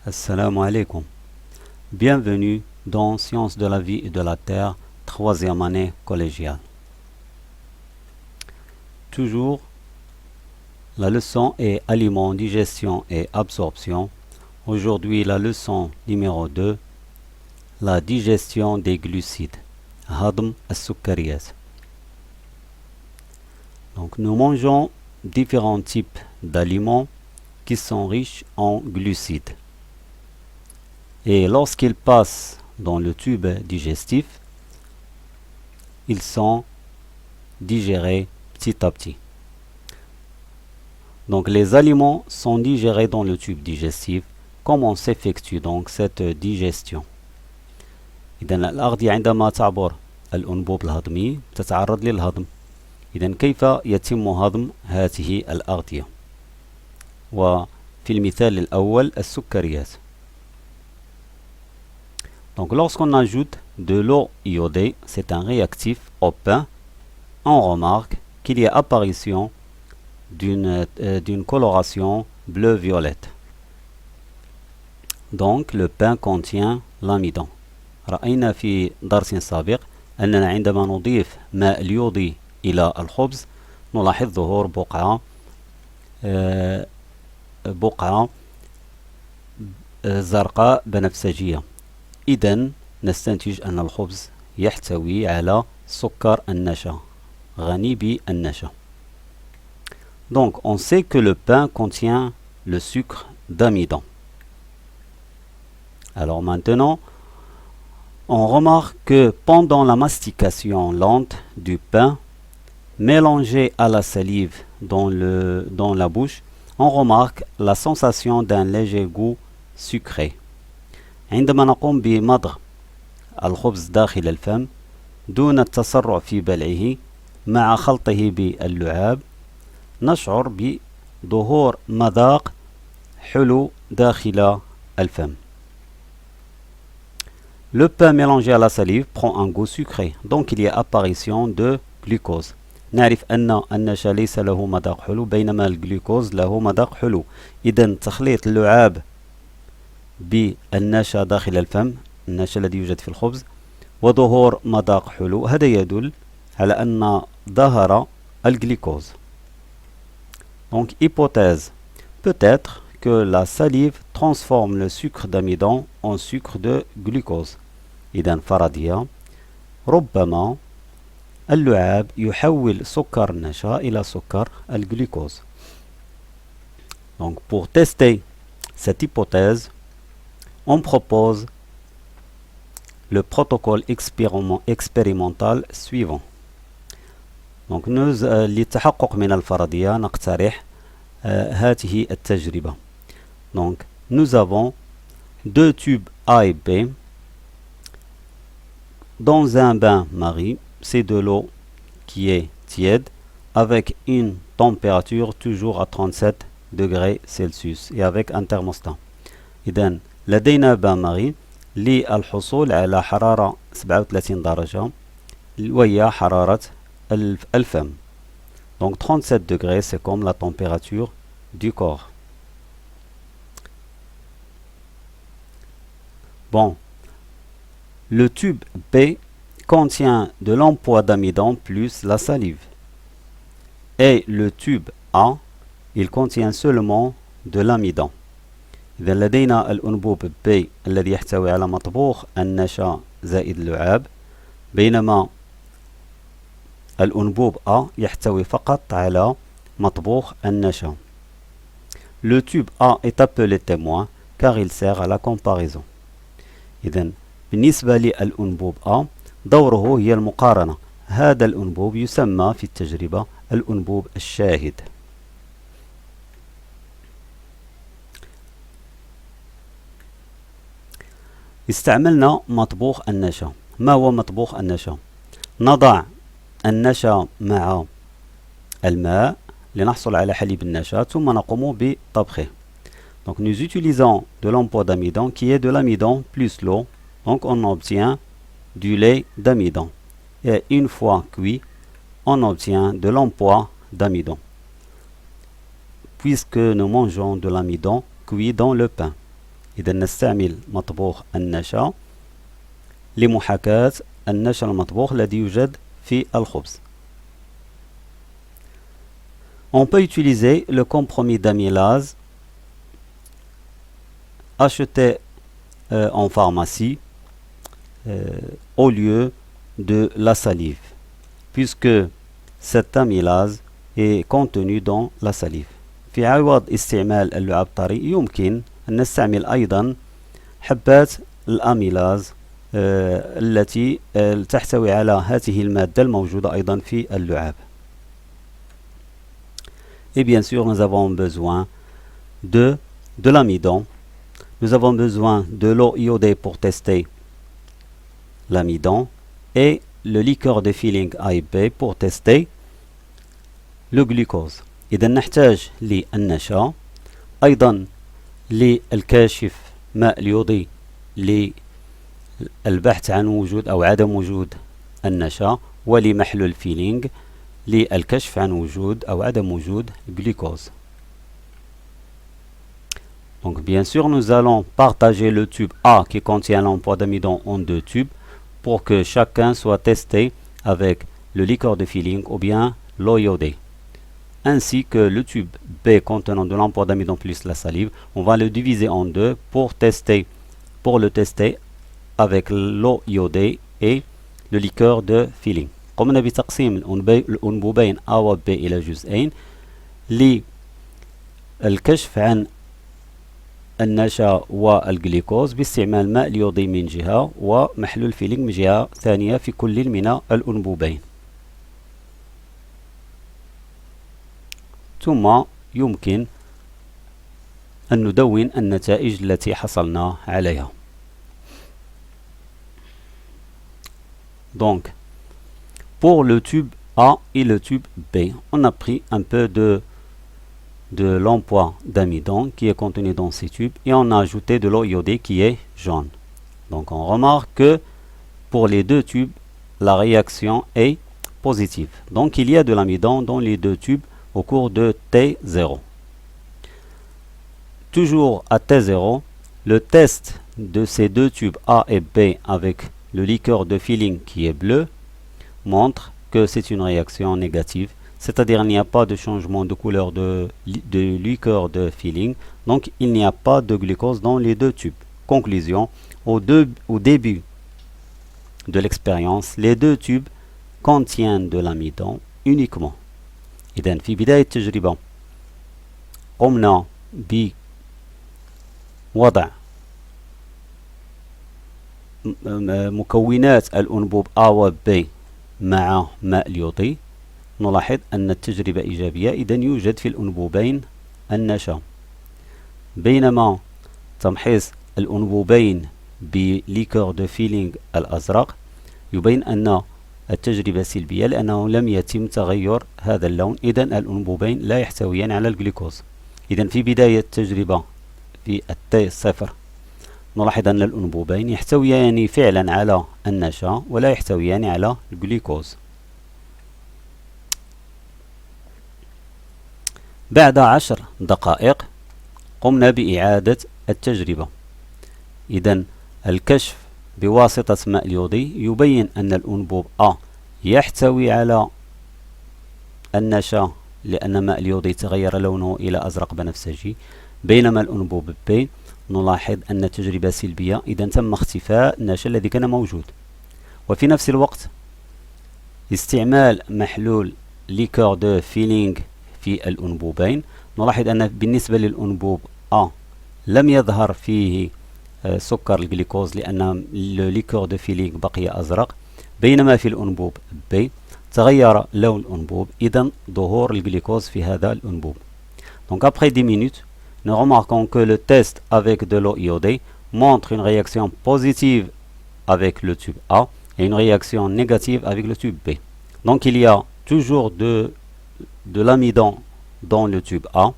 Assalamu alaikum. Bienvenue dans Sciences de la vie et de la terre, troisième année collégiale. Toujours, la leçon est aliments, digestion et absorption. Aujourd'hui, la leçon numéro 2, la digestion des glucides. Hadm as-sukkariyat. Donc, nous mangeons différents types d'aliments qui sont riches en glucides. Et lorsqu'ils passent dans le tube digestif, ils sont digérés petit à petit. Donc les aliments sont digérés dans le tube digestif. Comment s'effectue donc cette digestion؟ إذن الأغذية عندما تعبر الأنبوب الهضمي تتعرض للهضم. إذن كيف يتم هضم هذه الأغذية؟ وفي المثال الأول السكريات. Donc lorsqu'on ajoute de l'eau iodée, c'est un réactif au pain, on remarque qu'il y a apparition d'une coloration bleu-violette. Donc le pain contient l'amidon. رأينا في درس سابق أننا عندما نضيف ماء اليودي إلى الخبز نلاحظ ظهور بقعة زرقاء بنفسجية. إذن نستنتج أن الخبز يحتوي على سكر النشا غني بالنشا. Donc on sait que le pain contient le sucre d'amidon. Alors maintenant, on remarque que pendant la mastication lente du pain, mélangé à la salive dans la bouche, on remarque la sensation d'un léger goût sucré. عندما نقوم بمضغ الخبز داخل الفم دون التسرع في بلعه مع خلطه باللعاب نشعر بظهور مذاق حلو داخل الفم. Le pain mélangé à la salive prend un goût sucré, donc il y a apparition de glucose. نعرف أن النشا ليس له مذاق حلو بينما الجلوكوز له مذاق حلو. إذن تخليط اللعاب بالنشا داخل الفم، النشا الذي يوجد في الخبز، وظهور مذاق حلو، هذا يدل على أن ظهر الجلوكوز. Donc hypothèse, peut-être que la salive transforme le sucre d'amidon en sucre de glucose. إذن فرضية ربما اللعاب يحول سكر النشا إلى سكر الجلوكوز. Donc pour tester cette hypothèse, on propose le protocole expérimental suivant. Donc للتحقق من الفرضية نقترح هذه التجربة. Donc nous avons deux tubes A et B. Dans un bain-marie, c'est de l'eau qui est tiède avec une température toujours à 37 degrés Celsius et avec un thermostat. إذن لدينا bain-marie للحصول على حرارة 37 درجة وهي حرارة الفم. Donc 37 degrés, c'est comme la température du corps. Bon, le tube B contient de l'empois d'amidon plus la salive. Et le tube A, il contient seulement de l'amidon. إذا لدينا الأنبوب B الذي يحتوي على مطبوخ النشا زائد اللعاب، بينما الأنبوب A يحتوي فقط على مطبوخ النشا. Le tube A est appelé témoin car il sert à la comparaison. إذن بالنسبة للأنبوب A دوره هي المقارنة. هذا الأنبوب يسمى في التجربة الأنبوب الشاهد. استعملنا مطبوخ النشا. ما هو مطبوخ النشا؟ نضع النشا مع الماء لنحصل على حليب النشا ثم نقوم بطبخه. Donc nous utilisons de l'empois d'amidon qui est de l'amidon plus l'eau. Donc on obtient du lait d'amidon. Et une fois cuit, on obtient de l'empois d'amidon. Puisque nous mangeons de l'amidon cuit dans le pain. إذا نستعمل مطبوخ النشا لمحاكاة النشا المطبوخ الذي يوجد في الخبز. On peut utiliser le compromis d'amylase acheté en pharmacie au lieu de la salive, puisque cette amylase est contenue dans la salive. في عوض استعمال اللعاب الطري يمكن أن نستعمل أيضا حبات الأميلاز التي تحتوي على هذه المادة الموجودة أيضا في اللعاب. Et bien sûr, nous avons besoin de l'amidon. Nous avons besoin de l'eau iodée pour tester l'amidon et le liqueur de filling AIP pour tester le glucose. إذا نحتاج للنشا، أيضا للكاشف ماء اليودي للبحث عن وجود أو عدم وجود النشا، ولمحلول فيلينغ للكشف عن وجود أو عدم وجود glucose. Donc bien sûr, nous allons partager le tube A qui contient l'emploi d'amidon en deux tubes pour que chacun soit testé avec le liqueur de filling ou bien l'eau iodée. Ainsi que le tube B contenant de l'emploi d'amidon plus la salive, on va le diviser en deux pour le tester avec l'eau iodée et le liqueur de filling. قمنا بتقسيم الأنبوبين A و B إلى جزئين للكشف عن النشا والجليكوز باستعمال ماء اليودي من جهة ومحلول فيلينغ من جهة ثانية في كل من الأنبوبين. ثم يمكن أن ندون النتائج التي حصلنا عليها. Donc, pour le tube A et le tube B, on a pris un peu de l'emploi d'amidon qui est contenu dans ces tubes et on a ajouté de l'eau iodée qui est jaune. Donc on remarque que pour les deux tubes, la réaction est positive. Donc il y a de l'amidon dans les deux tubes au cours de T0. Toujours à T0, le test de ces deux tubes A et B avec le liqueur de filling qui est bleu montre que c'est une réaction négative, c'est-à-dire il n'y a pas de changement de couleur de liqueur de filling, donc il n'y a pas de glucose dans les deux tubes. Conclusion, au début de l'expérience, les deux tubes contiennent de l'amidon uniquement. إذن في بداية التجربة قمنا بوضع مكونات الأنبوب A و B مع ماء اليودي. نلاحظ أن التجربة إيجابية، إذن يوجد في الأنبوبين النشا، بينما تمحيص الأنبوبين بليكور دو فيلينغ الأزرق يبين أن التجربة سلبية لأنه لم يتم تغير هذا اللون، إذن الأنبوبين لا يحتويان على الجلوكوز. إذن في بداية التجربة في التي صفر نلاحظ أن الأنبوبين يحتويان فعلا على النشا ولا يحتويان على الجلوكوز. بعد 10 دقائق قمنا بإعادة التجربة. إذن الكشف بواسطة ماء اليودي يبين أن الأنبوب A يحتوي على النشا لأن ماء اليودي تغير لونه إلى أزرق بنفسجي، بينما الأنبوب B نلاحظ أن التجربة سلبية، إذن تم اختفاء النشا الذي كان موجود. وفي نفس الوقت استعمال محلول ليكور دو فيلينغ في الأنبوبين نلاحظ أن بالنسبة للأنبوب A لم يظهر فيه سكر الجليكوز لأن الليكور دو فيلينغ بقي أزرق، بينما في الأنبوب B تغير لون الأنبوب، إذن ظهور الجليكوز في هذا الأنبوب. Donc après 10 minutes, nous remarquons que le test avec de l'eau iodée montre une réaction positive avec le tube A et une réaction négative avec le tube B. Donc il y a toujours de l'amidon dans le tube A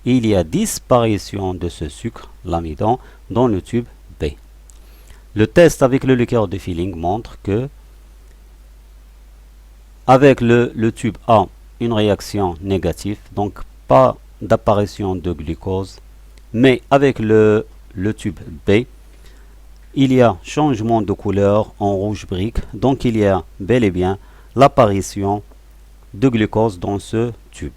et il y a disparition de ce sucre, l'amidon, dans le tube B. Le test avec le liqueur de filling montre que avec le tube A, une réaction négative, donc pas d'apparition de glucose, mais avec le le tube B, il y a changement de couleur en rouge brique, donc il y a bel et bien l'apparition de glucose dans ce tube.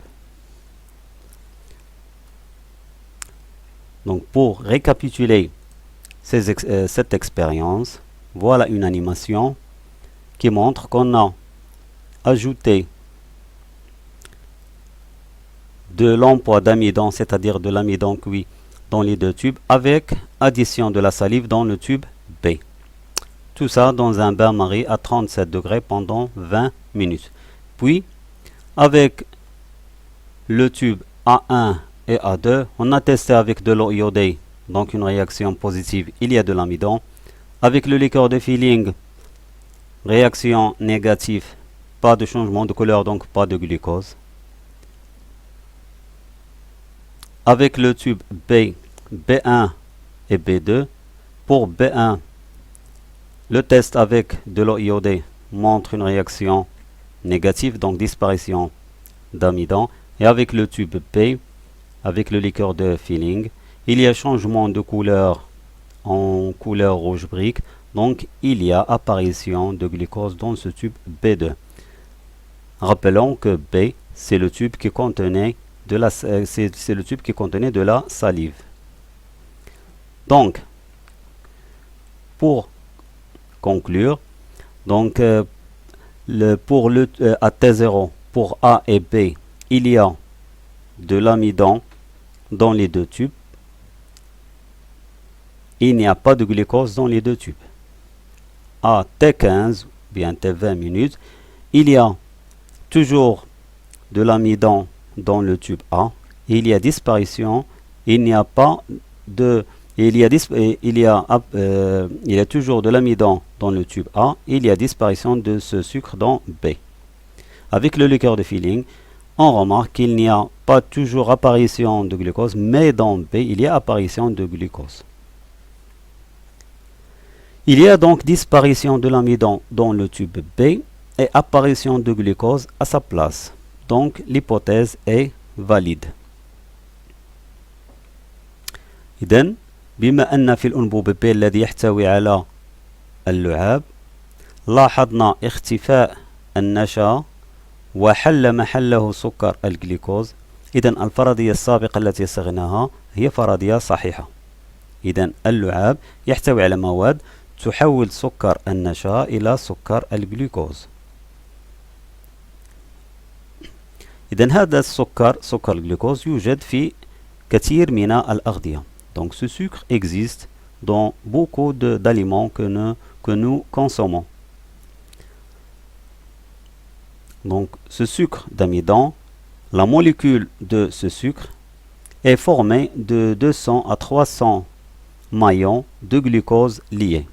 Donc pour récapituler cette expérience, voilà une animation qui montre qu'on a ajouté de l'emploi d'amidon, c'est-à-dire de l'amidon cuit dans les deux tubes, avec addition de la salive dans le tube B. Tout ça dans un bain-marie à 37 degrés pendant 20 minutes. Puis, avec le tube A1 et A2, on a testé avec de l'eau iodée, donc une réaction positive, il y a de l'amidon. Avec le liqueur de filling, réaction négative, pas de changement de couleur, donc pas de glucose. Avec le tube B, B1 et B2, pour B1, le test avec de l'eau iodée montre une réaction négative, donc disparition d'amidon. Et avec le tube B, avec le liqueur de filling, il y a changement de couleur en couleur rouge brique, donc il y a apparition de glucose dans ce tube B2. Rappelons que B, c'est le tube qui contenait de la salive. Donc, pour conclure, donc à T0, pour A et B, il y a de l'amidon dans les deux tubes. Il n'y a pas de glucose dans les deux tubes. À T15, bien T20 minutes, il y a toujours de l'amidon dans le tube A. Il y a disparition, il n'y a pas de... Il y a toujours de l'amidon dans le tube A, il y a disparition de ce sucre dans B. Avec le liqueur de filling, on remarque qu'il n'y a pas toujours apparition de glucose, mais dans B, il y a apparition de glucose. Il y a donc disparition de l'amidon dans le tube B et apparition de glucose à sa place. Donc l'hypothèse est valide. إذن بما أن في الأنبوب B الذي يحتوي على اللعاب لاحظنا اختفاء النشا وحل محله سكر الجليكوز. إذن الفرضية السابقة التي صغناها هي فرضية صحيحة. إذن اللعاب يحتوي على مواد تحول سكر النشا إلى سكر الجلوكوز. إذن هذا السكر، سكر الجلوكوز، يوجد في كثير من الأغذية. Donc ce sucre existe dans beaucoup d'aliments que nous consommons. Donc ce sucre d'amidon, la molécule de ce sucre est formée de 200 à 300 maillons de glucose liés.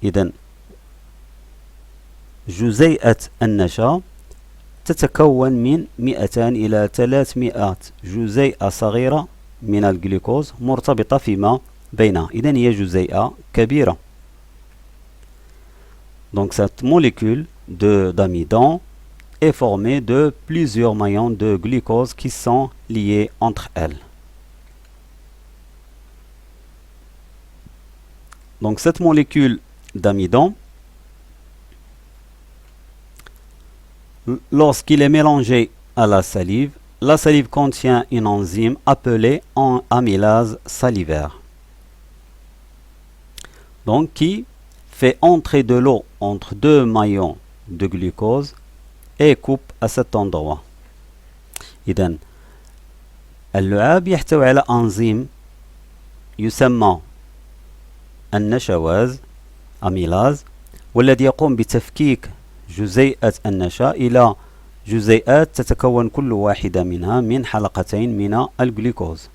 إذن جزيئة النشا تتكون من 200 إلى 300 جزيئة صغيرة من الجلوكوز مرتبطة فيما بينها. إذن هي جزيئة كبيرة. Donc cette molécule d'amidon est formée de plusieurs maillons de glucose qui sont liés entre elles. Donc cette molécule d'amidon, lorsqu'il est mélangé à la salive contient une enzyme appelée amylase salivaire, donc qui fait entrer de l'eau entre deux maillons de glucose et coupe à cet endroit. إذن اللعاب يحتوي على أنزيم يسمى النشواز أميلاز، والذي يقوم بتفكيك جزيئة النشا إلى جزيئات تتكون كل واحدة منها من حلقتين من الجلوكوز.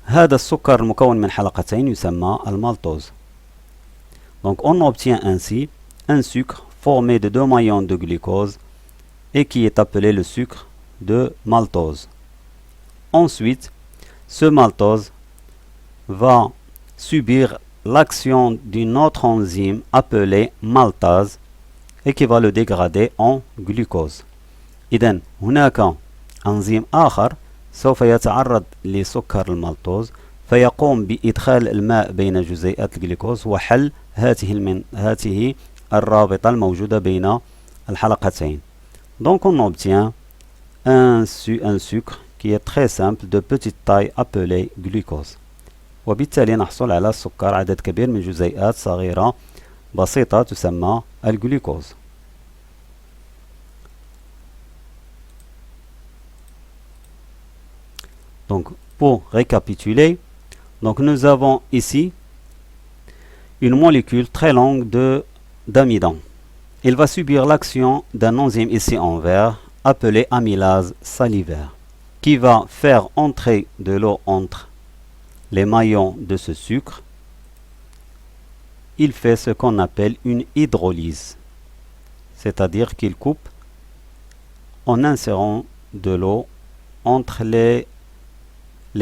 هذا السكر المكون من حلقتين يسمى المالتوز. Donc on obtient ainsi un sucre formé de deux maillons de glucose et qui est appelé le sucre de maltose. Ensuite, ce maltose va subir l'action d'une autre enzyme appelée maltase et qui va le dégrader en glucose. إذن هناك أنزيم آخر سوف يتعرض لسكر المالتوز فيقوم بإدخال الماء بين جزيئات الجلوكوز وحل هذه الرابطة الموجودة بين الحلقتين. Donc on obtient un sucre qui est très simple de petite taille appelé glucose. وبالتالي نحصل على سكر عدد كبير من جزيئات صغيرة بسيطة تسمى الجلوكوز. Donc pour récapituler, donc nous avons ici une molécule très longue d'amidon. Il va subir l'action d'un enzyme ici en vert appelé amylase salivaire qui va faire entrer de l'eau entre les maillons de ce sucre. Il fait ce qu'on appelle une hydrolyse, c'est-à-dire qu'il coupe en insérant de l'eau entre les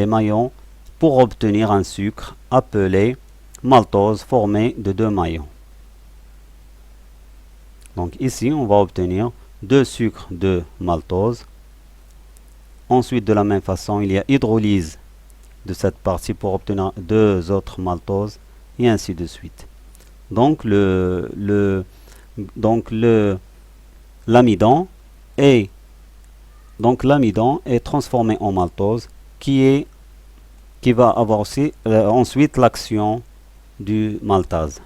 maillons pour obtenir un sucre appelé maltose formé de deux maillons. Donc ici, on va obtenir deux sucres de maltose. Ensuite, de la même façon, il y a hydrolyse de cette partie pour obtenir deux autres maltoses et ainsi de suite. Donc l'amidon est transformé en maltose qui va avoir aussi ensuite l'action du maltase.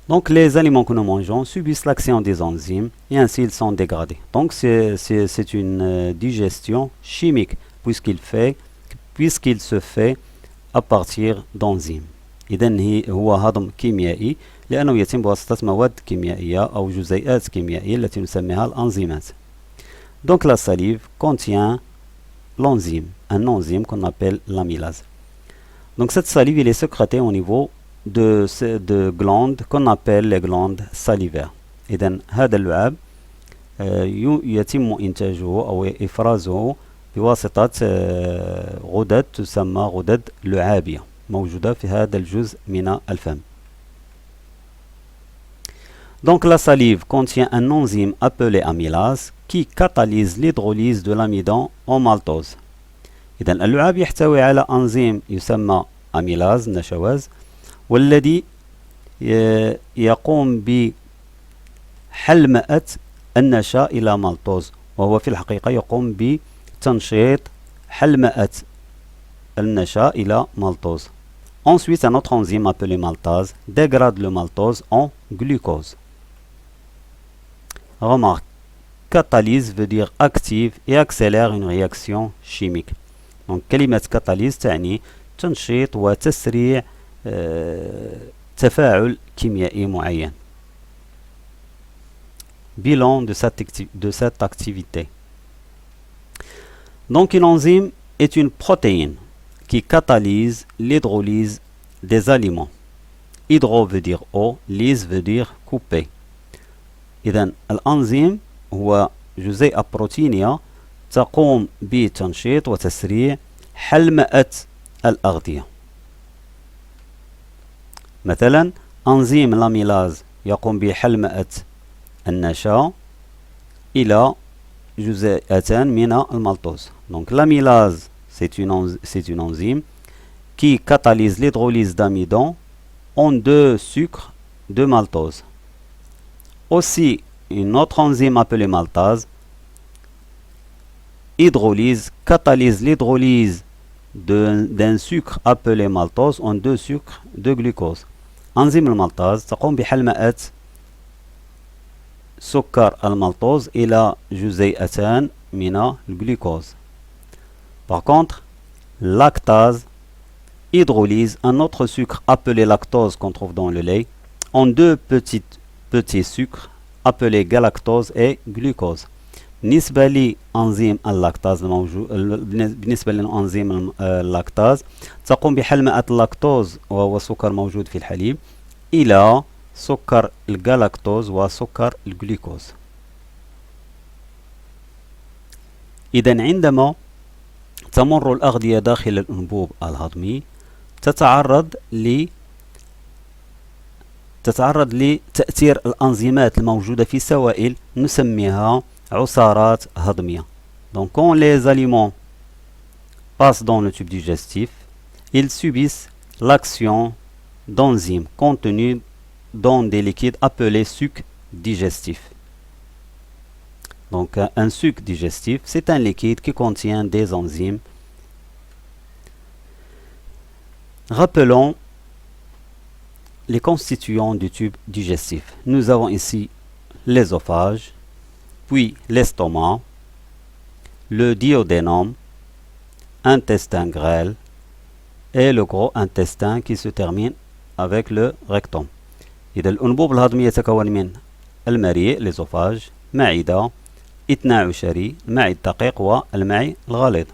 Donc les aliments que nous mangeons subissent l'action des enzymes et ainsi ils sont dégradés. Donc c'est une digestion chimique puisqu'il se fait à partir d'enzymes. إذن هو هضم كيميائي لأنه يتم بواسطة مواد كيميائية أو جزيئات كيميائية التي نسميها الأنزيمات. Donc la salive contient l'enzyme, un enzyme qu'on appelle l'amylase. Donc cette salive elle est sécrétée au niveau de glandes qu'on appelle les glandes salivaires. إذن هذا اللعاب يتم إنتاجه أو إفرازه بواسطة غدد تسمى غدد لعابية موجودة في هذا الجزء من الفم. Donc la salive contient un enzyme appelé amylase qui catalyse l'hydrolyse de l'amidon en maltose. إذن اللعاب يحتوي على أنزيم يسمى أميلاز نشواز والذي يقوم بحلمأة النشا إلى مالتوز وهو في الحقيقة يقوم بتنشيط حلمأة النشا إلى مالتوز. Ensuite, un autre enzyme appelé maltase dégrade le maltose en glucose. Remarque, catalyse veut dire active et accélère une réaction chimique. Donc, كلمة catalyse تعني تنشيط وتسريع تفاعل كيميائي معين. Bilan de cette activité. Donc, une enzyme est une protéine qui catalyse l'hydrolyse des aliments. Hydro veut dire eau, lyse veut dire couper. إذن الأنزيم هو جزيئة بروتينية تقوم بتنشيط وتسريع حلمأة الأغذية. مثلا أنزيم الأميلاز يقوم بحلمأة النشا إلى جزيئتان من المالتوز. Donc l'amylase c'est une enzyme qui catalyse l'hydrolyse d'amidon en deux sucres de maltose. Aussi, une autre enzyme appelée maltase catalyse l'hydrolyse d'un sucre appelé maltose en deux sucres de glucose. Enzyme المالتاز تقوم بحلمأة سكر المالتوز إلى جزيئتان من الجلوكوز. Par contre, lactase hydrolyse un autre sucre appelé lactose qu'on trouve dans le lait en deux petits sucres appelés galactose et glucose. بالنسبة لأنزيم اللاكتاز بالنسبة لأنزيم اللاكتاز تقوم بحلمأة اللاكتوز وهو سكر موجود في الحليب إلى سكر الجلاكتوز وسكر الجلوكوز. إذن عندما تمر الأغذية داخل الأنبوب الهضمي تتعرض لتأثير الأنزيمات الموجودة في سوائل نسميها عصارات هضمية. Donc quand les aliments passent dans le tube digestif, ils subissent l'action d'enzymes contenues dans des liquides appelés sucs digestifs. Donc un suc digestif, c'est un liquide qui contient des enzymes. Rappelons les constituants du tube digestif. Nous avons ici l'œsophage, puis l'estomac, le duodénum, intestin grêle et le gros intestin qui se termine avec le rectum. إذا الأنبوب الهضمي يتكون من المريء l'œsophage, معدة, إثنى عشري, المعي الدقيق والمعي الغليظ.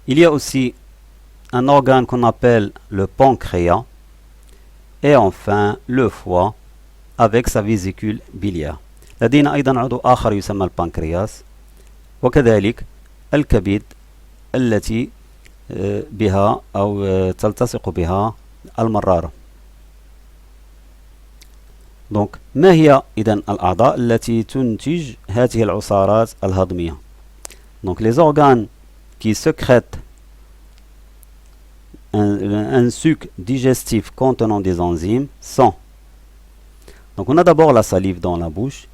Il y a aussi un organe qu'on appelle le pancréas et enfin le foie avec sa vésicule biliaire. لدينا أيضا عضو آخر يسمى البنكرياس وكذلك الكبد التي بها أو تلتصق بها المرارة. Donc ما هي إذن الأعضاء التي تنتج هذه العصارات الهضمية؟ Donc les organes qui sécrètent un suc digestif contenant des enzymes sont, donc on a d'abord la salive dans la bouche,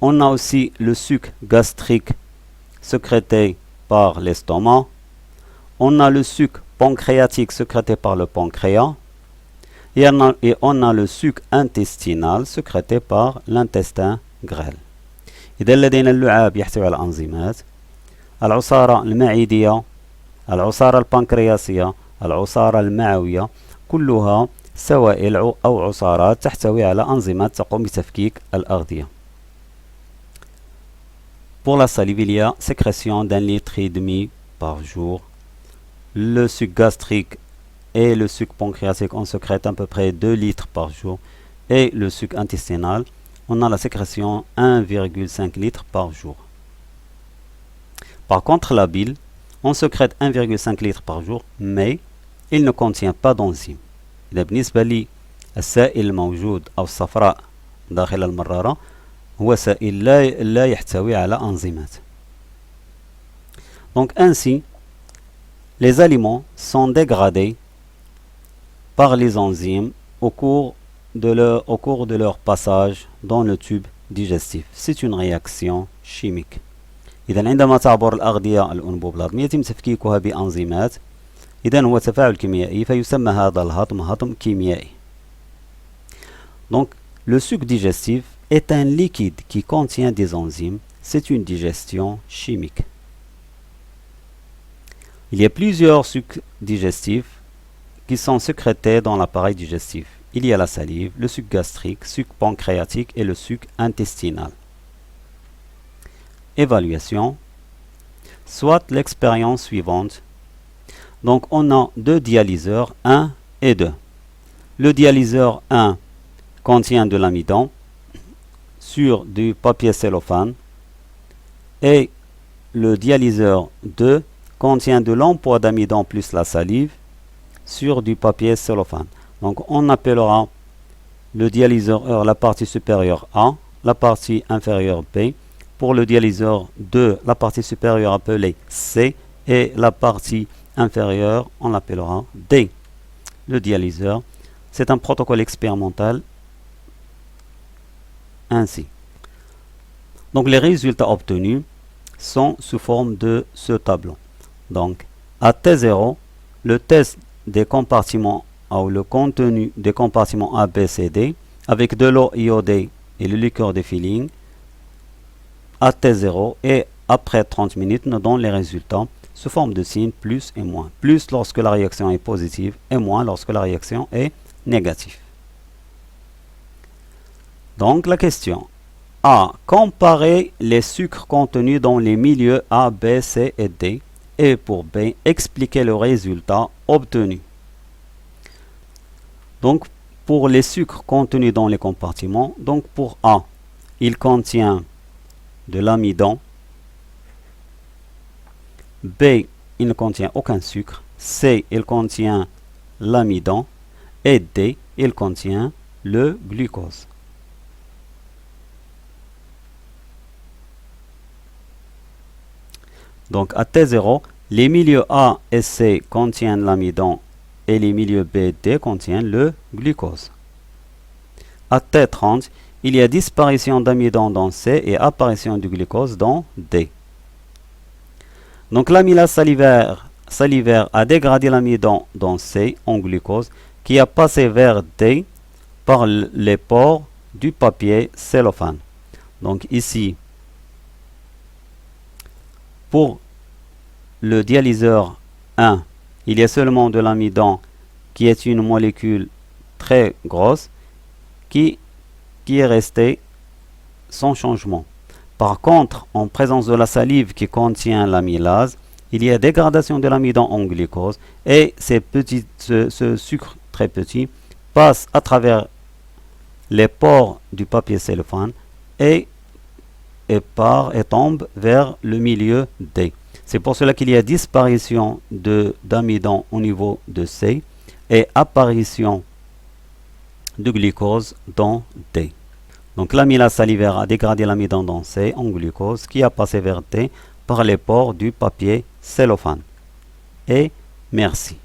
on a aussi le suc gastrique sécrété par l'estomac, on a le suc pancréatique sécrété par le pancréas et on a le suc intestinal sécrété par l'intestin grêle. إذا لدينا اللعاب يحتوي على أنزيمات، العصارة المعدية، العصارة البنكرياسية، العصارة المعوية، كلها سوائل أو عصارات تحتوي على أنزيمات تقوم بتفكيك الأغذية. Pour la salive, il y a sécrétion d'1,5 litre par jour. Le suc gastrique et le suc pancréatique, on sécrète à peu près 2 litres par jour. Et le suc intestinal, on a la sécrétion 1,5 litre par jour. Par contre, la bile, on sécrète 1,5 litre par jour, mais il ne contient pas d'enzymes. إذا بالنسبة لي السائل الموجود أو الصفراء داخل المرارة هو سائل لا يحتوي على أنزيمات. Donc ainsi, les aliments sont dégradés par les enzymes au cours de leur passage dans le tube digestif. C'est une réaction chimique. إذا عندما تعبر الأغذية الأنبوب الهضمي يتم تفكيكها بأنزيمات. إذا هو تفاعل كيميائي فيسمى هذا الهضم هضم كيميائي. Donc le suc digestif est un liquide qui contient des enzymes. C'est une digestion chimique. Il y a plusieurs sucs digestifs qui sont sécrétés dans l'appareil digestif. Il y a la salive, le suc gastrique, suc pancréatique et le suc intestinal. Évaluation. Soit l'expérience suivante. Donc on a deux dialyseurs 1 et 2. Le dialyseur 1 contient de l'amidon sur du papier cellophane et le dialyseur 2 contient de l'emploi d'amidon plus la salive sur du papier cellophane. Donc on appellera le dialyseur la partie supérieure A, la partie inférieure B. Pour le dialyseur 2, la partie supérieure appelée C et la partie inférieure, on l'appellera D. Le dialyseur, c'est un protocole expérimental ainsi. Donc les résultats obtenus sont sous forme de ce tableau. Donc à T0, le test des compartiments ou le contenu des compartiments A, B, C, D avec de l'eau iodée et le liqueur de filling à T0 et après 30 minutes nous donne les résultats sous forme de signes plus et moins. Plus lorsque la réaction est positive et moins lorsque la réaction est négative. Donc la question A. Comparer les sucres contenus dans les milieux A, B, C et D. Et pour B, expliquer le résultat obtenu. Donc pour les sucres contenus dans les compartiments, donc pour A, il contient de l'amidon. B, il ne contient aucun sucre. C, il contient l'amidon. Et D, il contient le glucose. Donc à T0, les milieux A et C contiennent l'amidon et les milieux B et D contiennent le glucose. À T30, il y a disparition d'amidon dans C et apparition du glucose dans D. Donc l'amylase salivaire a dégradé l'amidon dans C en glucose qui a passé vers D par les pores du papier cellophane. Donc ici, pour le dialyseur 1, il y a seulement de l'amidon qui est une molécule très grosse qui est restée sans changement. Par contre, en présence de la salive qui contient l'amylase, il y a dégradation de l'amidon en glucose et ce sucre très petit passe à travers les pores du papier cellophane et tombe vers le milieu D. C'est pour cela qu'il y a disparition d'amidon au niveau de C et apparition de glucose dans D. Donc l'amylase salivaire a dégradé l'amidon dans C en glucose qui a passé vers D par les pores du papier cellophane. Et merci.